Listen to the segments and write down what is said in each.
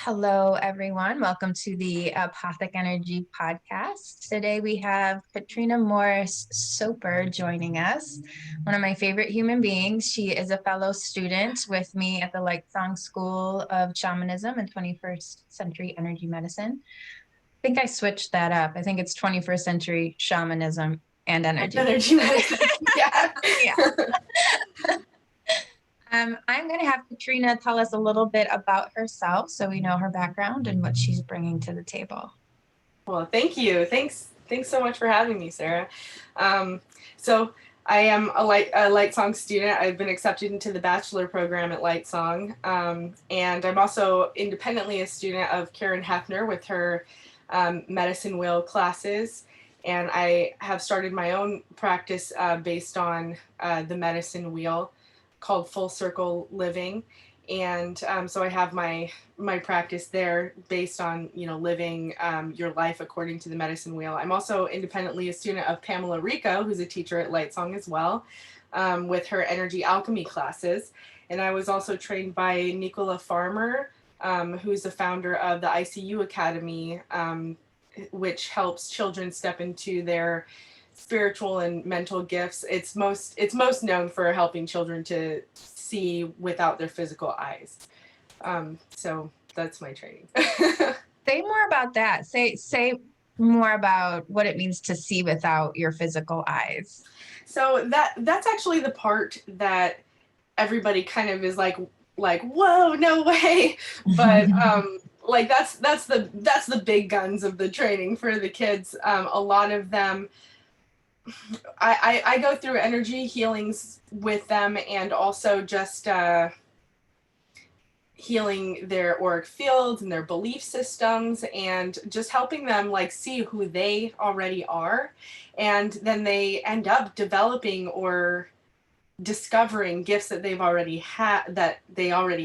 Hello, everyone. Welcome to the Apothic Energy podcast. Today we have Katrina Morris Soper joining us, one of my favorite human beings. She is a fellow student with me at the Lightsong School of Shamanism and 21st Century Energy Medicine. I think I switched that up. I think it's 21st Century Shamanism and Energy Medicine. Yeah. I'm going to have Katrina tell us a little bit about herself so we know her background and what she's bringing to the table. Well, thank you. Thanks so much for having me, Sarah. So I am a Lightsong student. I've been accepted into the bachelor program at Lightsong. And I'm also independently a student of Karen Hefner with her medicine wheel classes. And I have started my own practice based on the medicine wheel called Full Circle Living. And so I have my practice there based on, living your life according to the medicine wheel. I'm also independently a student of Pamela Rico, who's a teacher at Lightsong as well, with her energy alchemy classes. And I was also trained by Nicola Farmer, who's the founder of the ICU Academy, which helps children step into their spiritual and mental gifts. It's most known for helping children to see without their physical eyes. So that's my training. Say more about that. Say more about what it means to see without your physical eyes. So that's actually the part that everybody kind of is like, whoa, no way. But like that's the big guns of the training for the kids. A lot of them, I go through energy healings with them, and also just healing their auric fields and their belief systems, and just helping them like see who they already are. And then they end up developing or discovering gifts that they already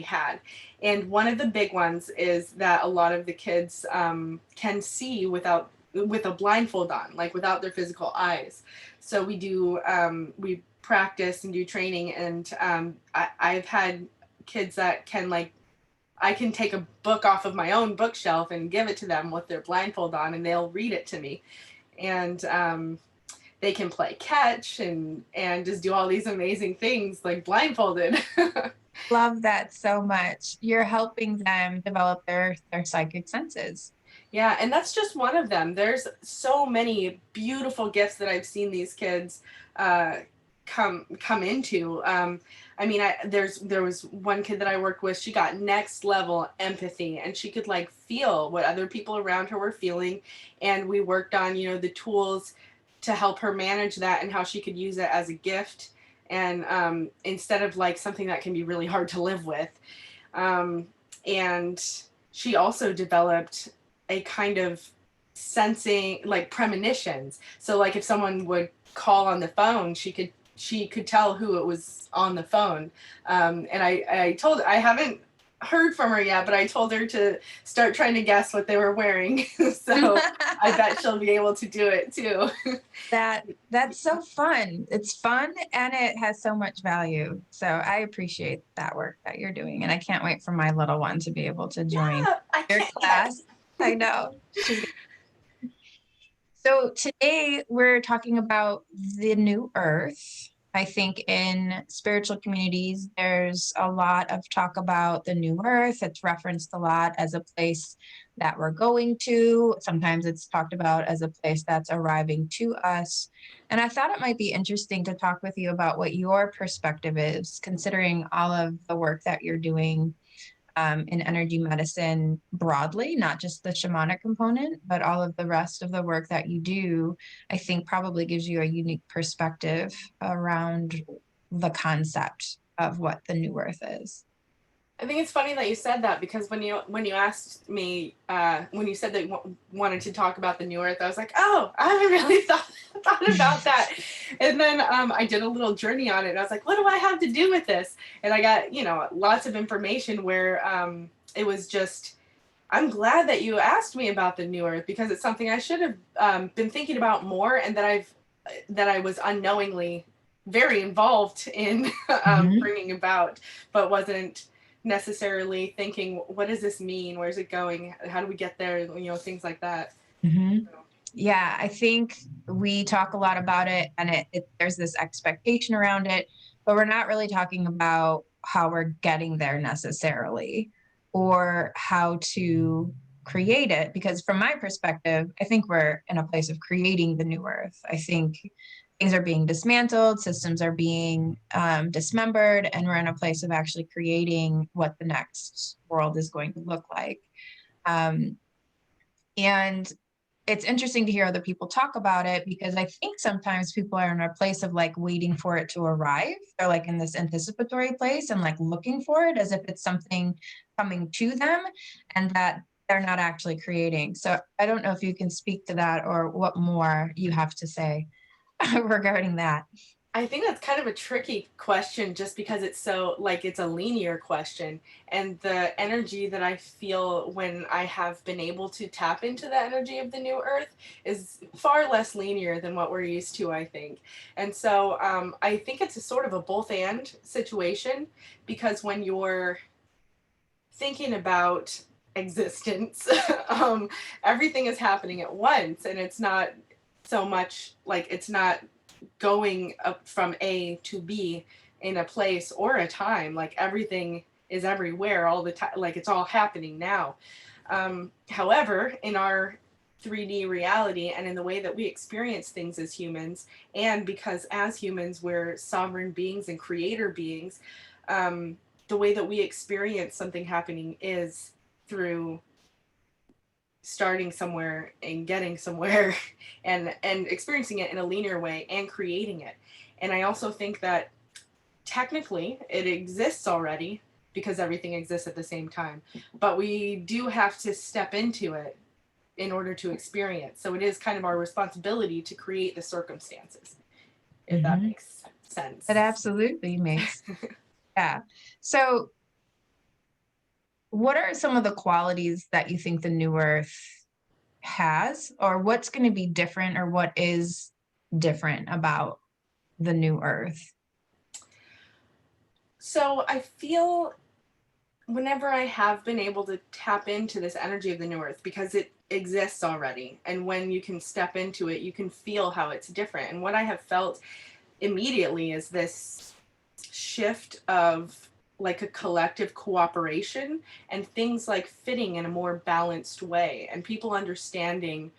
had. And one of the big ones is that a lot of the kids can see with a blindfold on, like without their physical eyes. So we practice and do training, and I've had kids that can, like, I can take a book off of my own bookshelf and give it to them with their blindfold on, and they'll read it to me. And they can play catch and just do all these amazing things like blindfolded. Love that so much. You're helping them develop their psychic senses. Yeah, and that's just one of them. There's so many beautiful gifts that I've seen these kids come into. I mean, there was one kid that I worked with. She got next level empathy, and she could like feel what other people around her were feeling. And we worked on, the tools to help her manage that and how she could use it as a gift, and instead of like something that can be really hard to live with. And she also developed a kind of sensing, like premonitions. So like if someone would call on the phone, she could tell who it was on the phone. And I haven't heard from her yet, but I told her to start trying to guess what they were wearing. So I bet she'll be able to do it too. That's so fun. It's fun, and it has so much value. So I appreciate that work that you're doing, and I can't wait for my little one to be able to join your class. I know. So today we're talking about the new earth. I think in spiritual communities, there's a lot of talk about the new earth. It's referenced a lot as a place that we're going to. Sometimes it's talked about as a place that's arriving to us. And I thought it might be interesting to talk with you about what your perspective is, considering all of the work that you're doing in energy medicine broadly, not just the shamanic component, but all of the rest of the work that you do, I think probably gives you a unique perspective around the concept of what the new earth is. I think it's funny that you said that, because when you asked me, when you said that you wanted to talk about the new earth, I was like, oh, I haven't really thought about that. And then I did a little journey on it, and I was like, what do I have to do with this? And I got, lots of information where it was just, I'm glad that you asked me about the new earth, because it's something I should have been thinking about more, and that I was unknowingly very involved in bringing about, but wasn't necessarily thinking, what does this mean? Where's it going? How do we get there? Things like that. Mhm. So, Yeah, I think we talk a lot about it, and there's this expectation around it, but we're not really talking about how we're getting there necessarily, or how to create it. Because from my perspective, I think we're in a place of creating the new earth. I think things are being dismantled, systems are being dismembered, and we're in a place of actually creating what the next world is going to look like. Um, and it's interesting to hear other people talk about it, because I think sometimes people are in a place of like waiting for it to arrive. They're like in this anticipatory place and like looking for it as if it's something coming to them, and that they're not actually creating. So I don't know if you can speak to that, or what more you have to say regarding that. I think that's kind of a tricky question just because it's so like it's a linear question. And the energy that I feel when I have been able to tap into the energy of the new earth is far less linear than what we're used to, I think. And so I think it's a sort of a both and situation, because when you're thinking about existence, everything is happening at once, and it's not so much like it's not going up from A to B in a place or a time. Like everything is everywhere all the time. Like it's all happening now. However, in our 3D reality and in the way that we experience things as humans, and because as humans we're sovereign beings and creator beings, the way that we experience something happening is through starting somewhere and getting somewhere and experiencing it in a linear way and creating it. And I also think that technically it exists already because everything exists at the same time, but we do have to step into it in order to experience. So it is kind of our responsibility to create the circumstances, if that Mhm. makes sense. It absolutely makes. Yeah. So what are some of the qualities that you think the new earth has, or what's going to be different, or what is different about the new earth? So I feel whenever I have been able to tap into this energy of the new earth, because it exists already, and when you can step into it, you can feel how it's different. And what I have felt immediately is this shift of like a collective cooperation and things like fitting in a more balanced way, and people understanding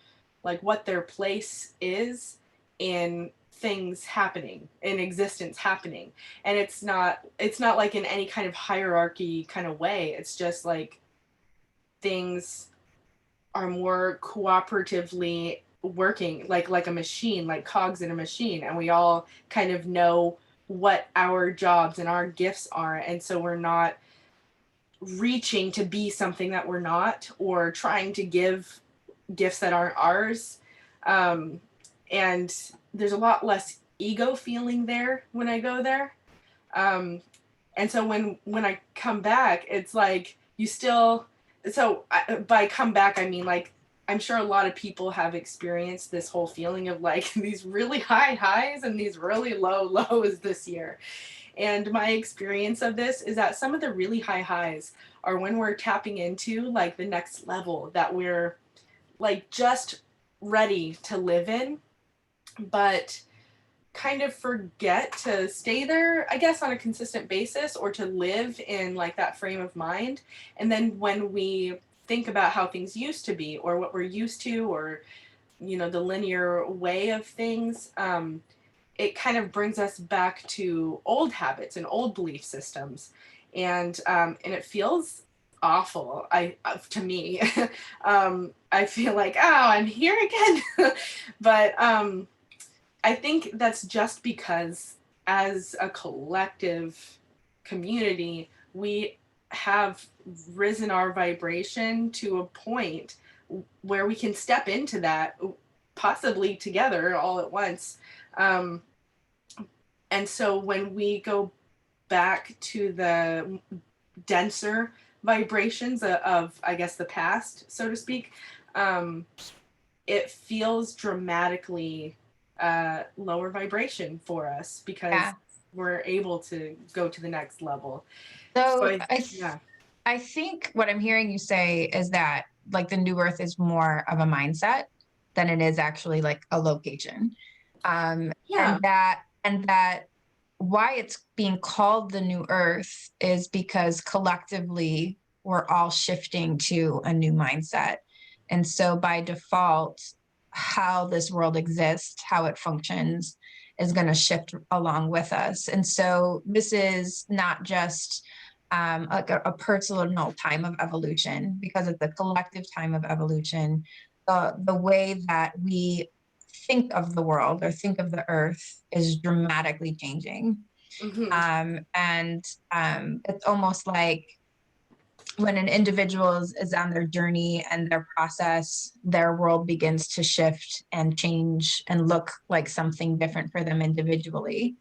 like what their place is in things happening, in existence happening. And it's not like in any kind of hierarchy kind of way. It's just like things are more cooperatively working, like a machine, like cogs in a machine, and we all kind of know what our jobs and our gifts are, and so we're not reaching to be something that we're not, or trying to give gifts that aren't ours. um, and there's a lot less ego feeling there when I go there. um, and so when I come back, it's like you still. So by come back, I mean like I'm sure a lot of people have experienced this whole feeling of like these really high highs and these really low lows this year. And my experience of this is that some of the really high highs are when we're tapping into like the next level that we're like just ready to live in, but kind of forget to stay there, I guess, on a consistent basis, or to live in like that frame of mind. And then when we think about how things used to be, or what we're used to, or the linear way of things, it kind of brings us back to old habits and old belief systems, and it feels awful. To me, I feel like, oh, I'm here again. But I think that's just because, as a collective community, we have risen our vibration to a point where we can step into that, possibly together all at once. Um, and so when we go back to the denser vibrations of I guess, the past, so to speak, um, it feels dramatically lower vibration for us, because Yeah. we're able to go to the next level. So So yeah. I think what I'm hearing you say is that like the new earth is more of a mindset than it is actually like a location. Yeah. And that why it's being called the new earth is because collectively we're all shifting to a new mindset. And so by default, how this world exists, how it functions, is going to shift along with us. And so this is not just like a personal time of evolution, because it's a collective time of evolution. The way that we think of the world or think of the earth is dramatically changing. Hmm. It's almost like when an individual is on their journey and their process, their world begins to shift and change and look like something different for them individually.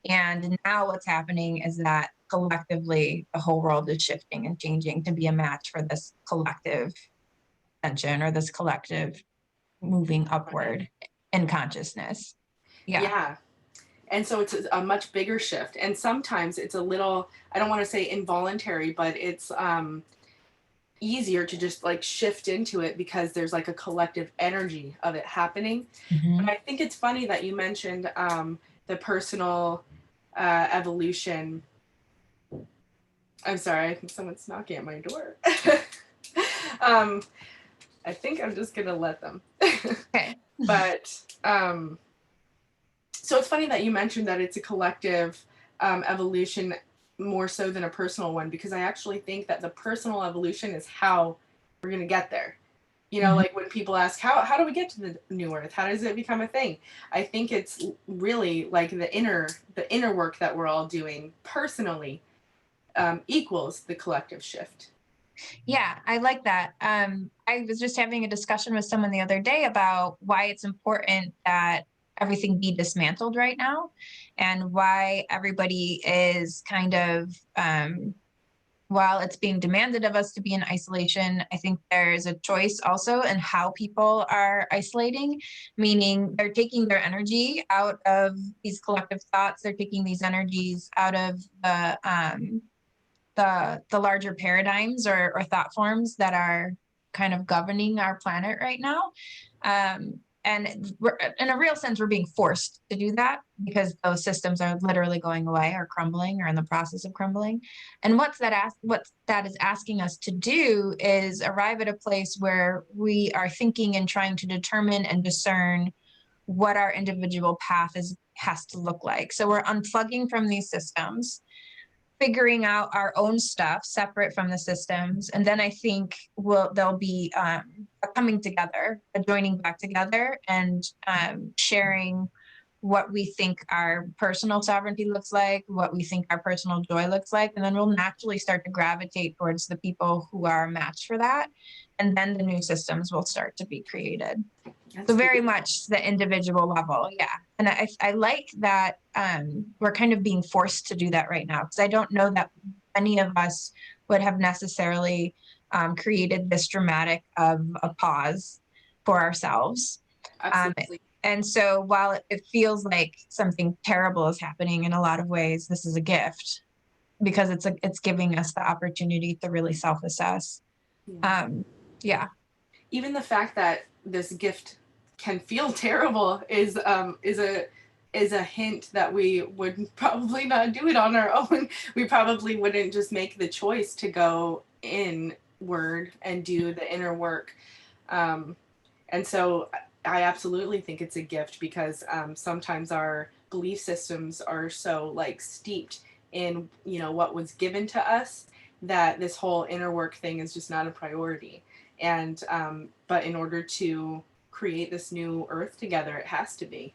And now what's happening is that collectively, the whole world is shifting and changing to be a match for this collective tension or this collective moving Right. upward in consciousness. Yeah. Yeah. And so it's a much bigger shift. And sometimes it's a little, I don't want to say involuntary, but it's easier to just like shift into it because there's like a collective energy of it happening. But Mm-hmm. I think it's funny that you mentioned the personal evolution. I'm sorry, I think someone's knocking at my door. um, I think I'm just going to let them. Okay. But so it's funny that you mentioned that it's a collective evolution more so than a personal one, because I actually think that the personal evolution is how we're going to get there. You know, Mm-hmm. like when people ask, how do we get to the new earth? How does it become a thing? I think it's really like the inner work that we're all doing personally equals the collective shift. Yeah, I like that. I was just having a discussion with someone the other day about why it's important that everything be dismantled right now, and why everybody is kind of, while it's being demanded of us to be in isolation, I think there's a choice also in how people are isolating, meaning they're taking their energy out of these collective thoughts, they're taking these energies out of the larger paradigms or thought forms that are kind of governing our planet right now. And we're, in a real sense, we're being forced to do that because those systems are literally going away or crumbling or in the process of crumbling. And what that is asking us to do is arrive at a place where we are thinking and trying to determine and discern what our individual path has to look like. So we're unplugging from these systems, figuring out our own stuff separate from the systems, and then I think there'll be a coming together, a joining back together, and sharing what we think our personal sovereignty looks like, what we think our personal joy looks like, and then we'll naturally start to gravitate towards the people who are a match for that, and then the new systems will start to be created. That's So very beautiful. much the individual level, yeah. And I like that we're kind of being forced to do that right now, because I don't know that any of us would have necessarily created this dramatic of a pause for ourselves. Um, Absolutely. and so while it feels like something terrible is happening, in a lot of ways, this is a gift, because it's giving us the opportunity to really self-assess. Yeah. Yeah. Even the fact that this gift can feel terrible is a hint that we would probably not do it on our own. We probably wouldn't just make the choice to go inward and do the inner work. Um, and so I absolutely think it's a gift, because sometimes our belief systems are so like steeped in, you know, what was given to us, that this whole inner work thing is just not a priority. And but in order to create this new earth together, it has to be.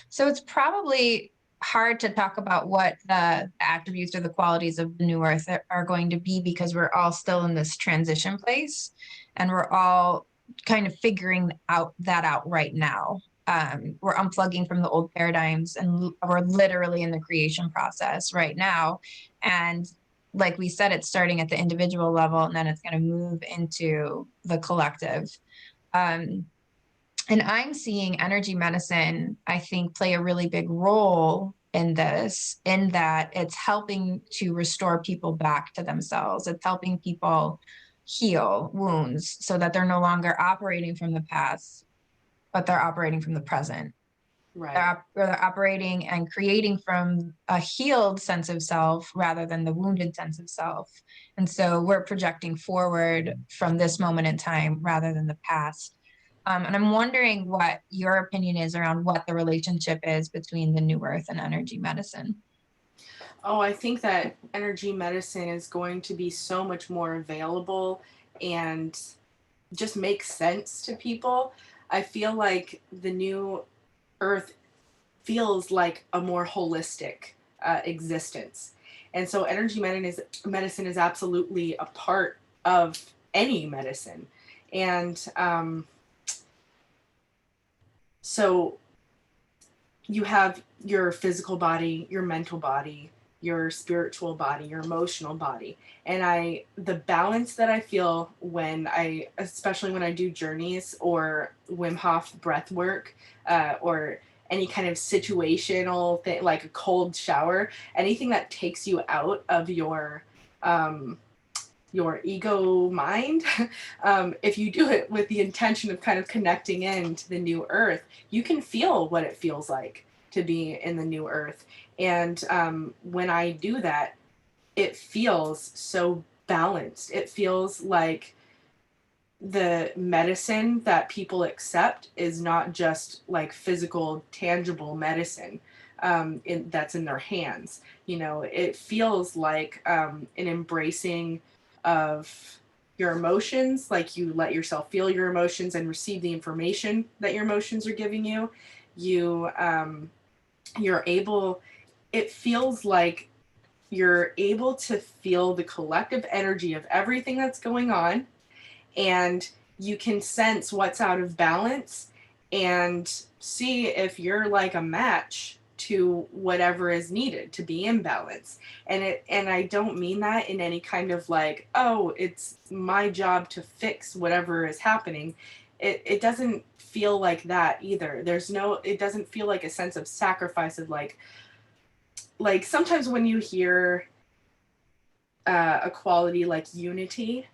So it's probably hard to talk about what the attributes or the qualities of the new earth are going to be, because we're all still in this transition place, and we're all kind of figuring out right now. We're unplugging from the old paradigms, and we're literally in the creation process right now. And like we said, it's starting at the individual level, and then it's going to move into the collective. Um, and I'm seeing energy medicine, I think, play a really big role in this, in that it's helping to restore people back to themselves. It's helping people heal wounds so that they're no longer operating from the past, but they're operating from the present. Right. They're operating and creating from a healed sense of self rather than the wounded sense of self. And so we're projecting forward from this moment in time rather than the past. And I'm wondering what your opinion is around what the relationship is between the new earth and energy medicine. Oh, I think that energy medicine is going to be so much more available and just make sense to people. I feel like the new earth feels like a more holistic existence. And so medicine is absolutely a part of any medicine. And so you have your physical body, your mental body, your spiritual body, your emotional body. And the balance that I feel especially when I do journeys or Wim Hof breath work, or any kind of situational thing, like a cold shower, anything that takes you out of your ego mind, if you do it with the intention of kind of connecting in to the new earth, you can feel what it feels like to be in the new earth. And when I do that, it feels so balanced. It feels like the medicine that people accept is not just like physical, tangible medicine that's in their hands. You know, it feels like an embracing of your emotions, like you let yourself feel your emotions and receive the information that your emotions are giving you. You're able, it feels like you're able to feel the collective energy of everything that's going on, and you can sense what's out of balance and see if you're like a match to whatever is needed to be in balance. And I don't mean that in any kind of like, oh, it's my job to fix whatever is happening. It doesn't feel like that either. It doesn't feel like a sense of sacrifice of like sometimes when you hear a quality like unity,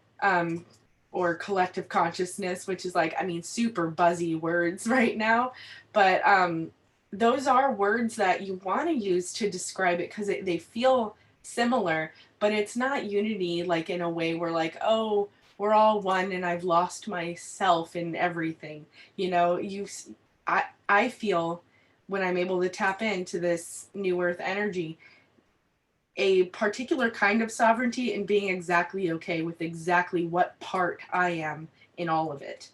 or collective consciousness, which is like, I mean, super buzzy words right now, but those are words that you want to use to describe it because they feel similar, but it's not unity like in a way where like, oh, we're all one and I've lost myself in everything. You know, I feel when I'm able to tap into this new earth energy, a particular kind of sovereignty and being exactly okay with exactly what part I am in all of it.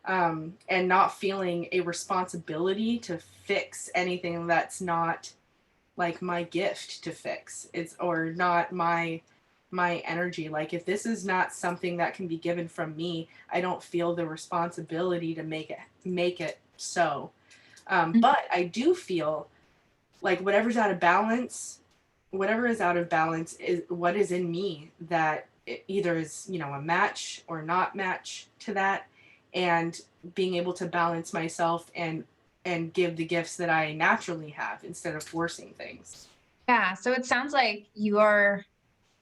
And not feeling a responsibility to fix anything that's not like my gift to fix. It's or not my energy. Like if this is not something that can be given from me, I don't feel the responsibility to make it so. But I do feel like whatever is out of balance is what is in me that either is, you know, a match or not match to that, and being able to balance myself and give the gifts that I naturally have instead of forcing things. Yeah, so it sounds like your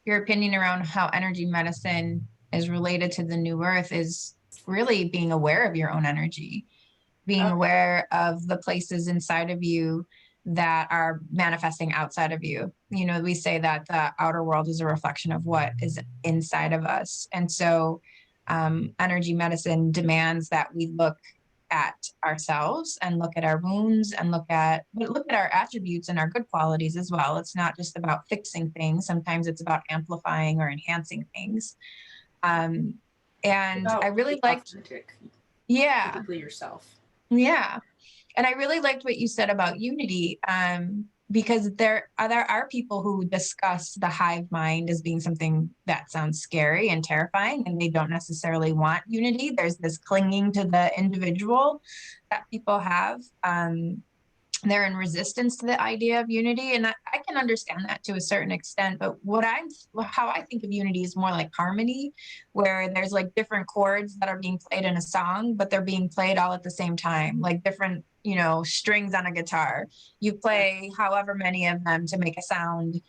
opinion around how energy medicine is related to the new earth is really being aware of your own energy, being Okay. aware of the places inside of you that are manifesting outside of you. You know, we say that the outer world is a reflection of what is inside of us. And so energy medicine demands that we look at ourselves and look at our wounds and look at our attributes and our good qualities as well. It's not just about fixing things. Sometimes it's about amplifying or enhancing things. Um, and I About really being liked, authentic, yeah, typically yourself. yeah. And I really liked what you said about unity, because there are people who discuss the hive mind as being something that sounds scary and terrifying, and they don't necessarily want unity. There's this clinging to the individual that people have. They're in resistance to the idea of unity, and I can understand that to a certain extent. But how I think of unity is more like harmony, where there's like different chords that are being played in a song, but they're being played all at the same time, like different strings on a guitar. You play however many of them to make a sound,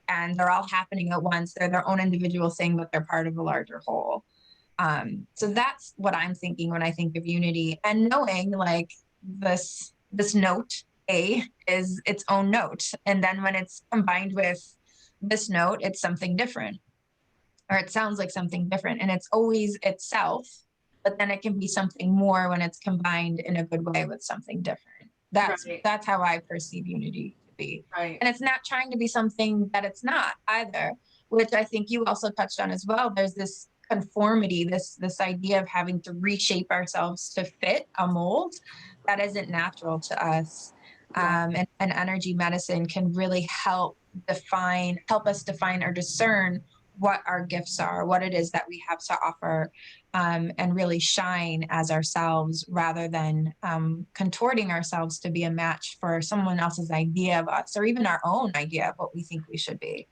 and they're all happening at once. They're their own individual thing, but they're part of a larger whole. So that's what I'm thinking when I think of unity, and knowing like this note A is its own note. And then when it's combined with this note, it's something different, or it sounds like something different, and it's always itself, but then it can be something more when it's combined in a good way with something different. That's how I perceive unity to be. Right. And it's not trying to be something that it's not either, which I think you also touched on as well. There's this conformity, this idea of having to reshape ourselves to fit a mold that isn't natural to us. And energy medicine can really help us define or discern what our gifts are, what it is that we have to offer, and really shine as ourselves, rather than contorting ourselves to be a match for someone else's idea of us, or even our own idea of what we think we should be.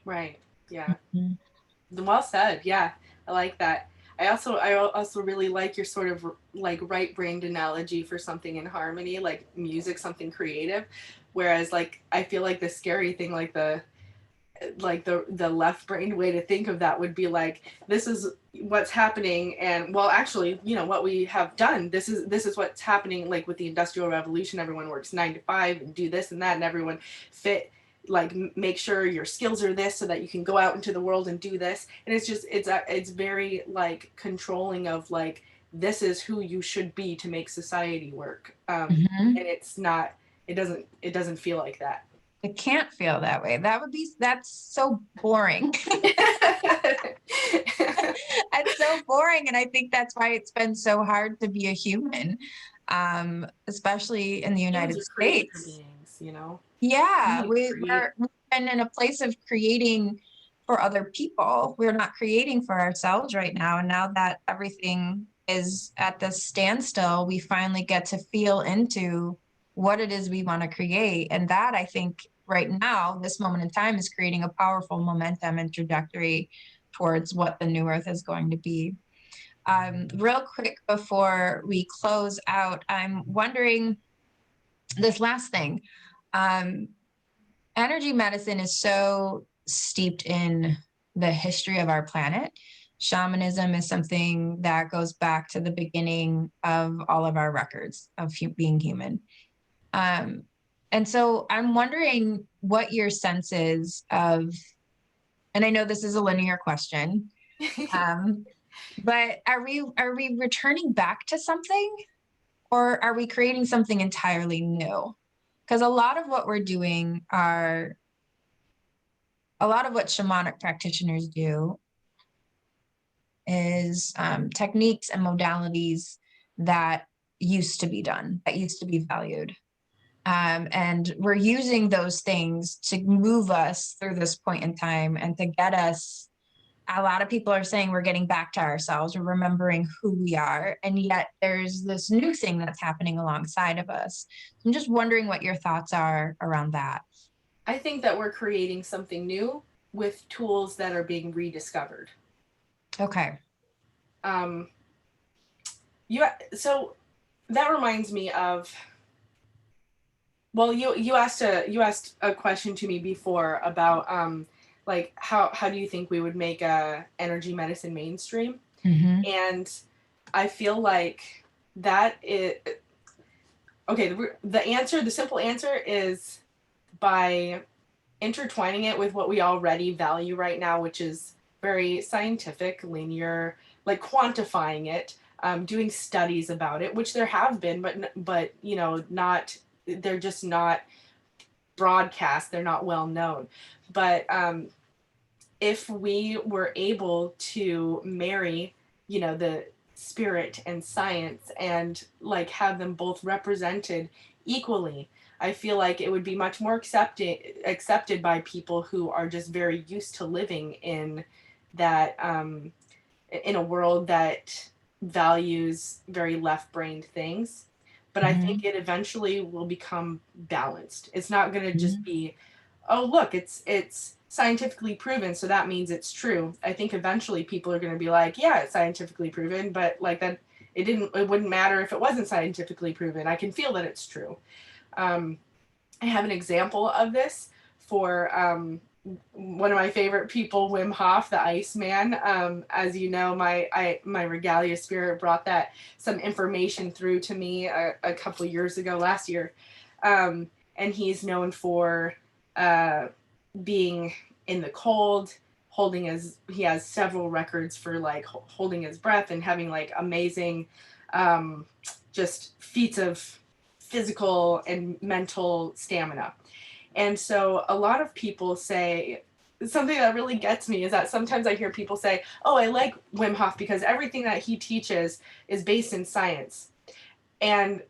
Right. Yeah. Mm-hmm. Well said. Yeah, I like that. I also really like your sort of like right-brained analogy for something in harmony, like music, something creative. Whereas like I feel like the scary thing, like the left-brained way to think of that would be like, this is what's happening, and well, actually, what we have done, this is what's happening, like with the Industrial Revolution, everyone works 9 to 5 and do this and that, and everyone fit, like make sure your skills are this so that you can go out into the world and do this. And it's very like controlling of like, this is who you should be to make society work. And it's not, it doesn't feel like that. It can't feel that way. That's so boring. It's so boring. And I think that's why it's been so hard to be a human, especially in the United States. Beings, Yeah, we've been in a place of creating for other people. We're not creating for ourselves right now. And now that everything is at this standstill, we finally get to feel into what it is we want to create. And that, I think, right now, this moment in time, is creating a powerful momentum and trajectory towards what the new earth is going to be. Real quick before we close out, I'm wondering this last thing. Energy medicine is so steeped in the history of our planet. Shamanism is something that goes back to the beginning of all of our records of being human. And so I'm wondering what your sense is of, and I know this is a linear question, but are we returning back to something, or are we creating something entirely new? Because a lot of what we're doing a lot of what shamanic practitioners do is techniques and modalities that used to be done, that used to be valued. And we're using those things to move us through this point in time and to get us. A lot of people are saying we're getting back to ourselves, we're remembering who we are, and yet there's this new thing that's happening alongside of us. I'm just wondering what your thoughts are around that. I think that we're creating something new with tools that are being rediscovered. Okay. So that reminds me of, well, you asked a question to me before about like how do you think we would make energy medicine mainstream? Mm-hmm. And I feel like that is okay. The simple answer is by intertwining it with what we already value right now, which is very scientific, linear, like quantifying it, doing studies about it, which there have been, but not, they're just not broadcast, they're not well known. But if we were able to marry, the spirit and science, and like have them both represented equally, I feel like it would be much more accepted by people who are just very used to living in that, in a world that values very left-brained things. But I think it eventually will become balanced. It's not going to just be, oh, look, it's scientifically proven, so that means it's true. I think eventually people are going to be like, yeah, it's scientifically proven, but like that, it wouldn't matter if it wasn't scientifically proven. I can feel that it's true. I have an example of this for one of my favorite people, Wim Hof, the Iceman. As you know, my regalia spirit brought some information through to me a couple of years ago, last year. And he's known for being in the cold, he has several records for like holding his breath and having like amazing just feats of physical and mental stamina. And so a lot of people say, something that really gets me is that sometimes I hear people say, oh, I like Wim Hof because everything that he teaches is based in science. And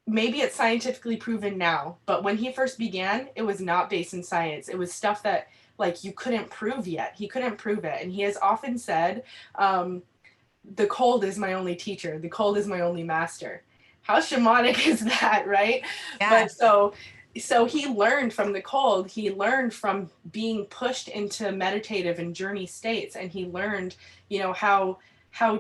maybe it's scientifically proven now, but when he first began, it was not based in science. It was stuff that like you couldn't prove yet. He couldn't prove it. And he has often said, the cold is my only teacher. The cold is my only master. How shamanic is that, right? Yes. But so he learned from the cold. He learned from being pushed into meditative and journey states, and he learned, you know, how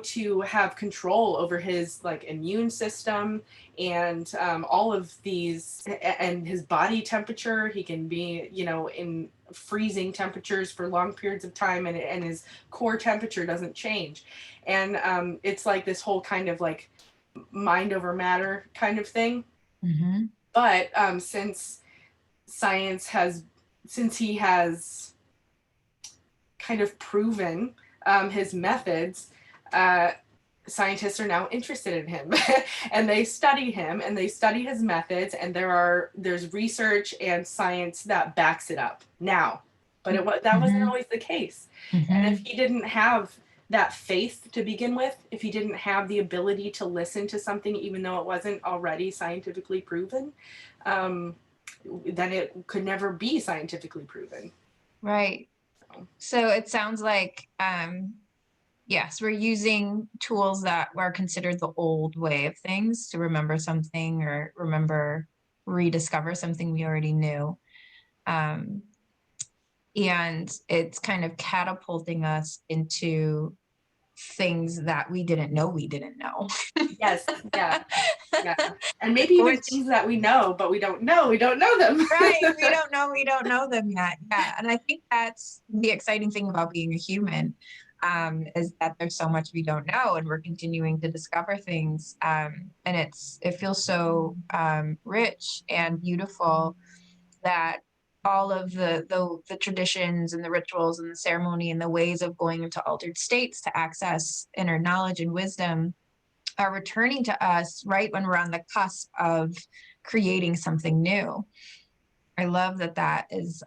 to have control over his like immune system and all of these, and his body temperature. He can be, you know, in freezing temperatures for long periods of time, and his core temperature doesn't change. And it's like this whole kind of like mind over matter kind of thing. Mm-hmm. But since he has kind of proven his methods, scientists are now interested in him and they study him and they study his methods, and there's research and science that backs it up now. But that wasn't always the case. Mm-hmm. And if he didn't have that faith to begin with, if he didn't have the ability to listen to something even though it wasn't already scientifically proven, then it could never be scientifically proven. Right. So it sounds like, yes, we're using tools that were considered the old way of things to remember something or rediscover something we already knew. And it's kind of catapulting us into things that we didn't know we didn't know. Yes, yeah. And maybe even things that we know, but we don't know them. Right. We don't know them yet. Yeah. And I think that's the exciting thing about being a human, is that there's so much we don't know, and we're continuing to discover things. And it feels so rich and beautiful that all of the traditions and the rituals and the ceremony and the ways of going into altered states to access inner knowledge and wisdom are returning to us right when we're on the cusp of creating something new. I love that is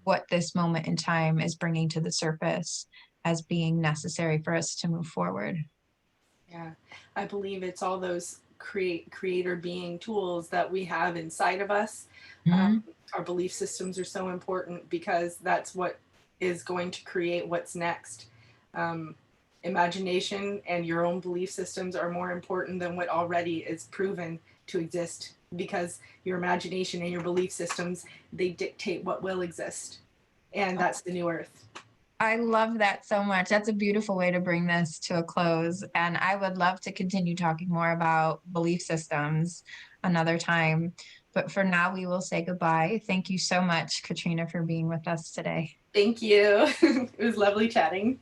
what this moment in time is bringing to the surface as being necessary for us to move forward. Yeah, I believe it's all those creator being tools that we have inside of us. Mm-hmm. Our belief systems are so important because that's what is going to create what's next. Imagination and your own belief systems are more important than what already is proven to exist, because your imagination and your belief systems, they dictate what will exist. And that's the new earth. I love that so much. That's a beautiful way to bring this to a close. And I would love to continue talking more about belief systems another time. But for now, we will say goodbye. Thank you so much, Katrina, for being with us today. Thank you. It was lovely chatting.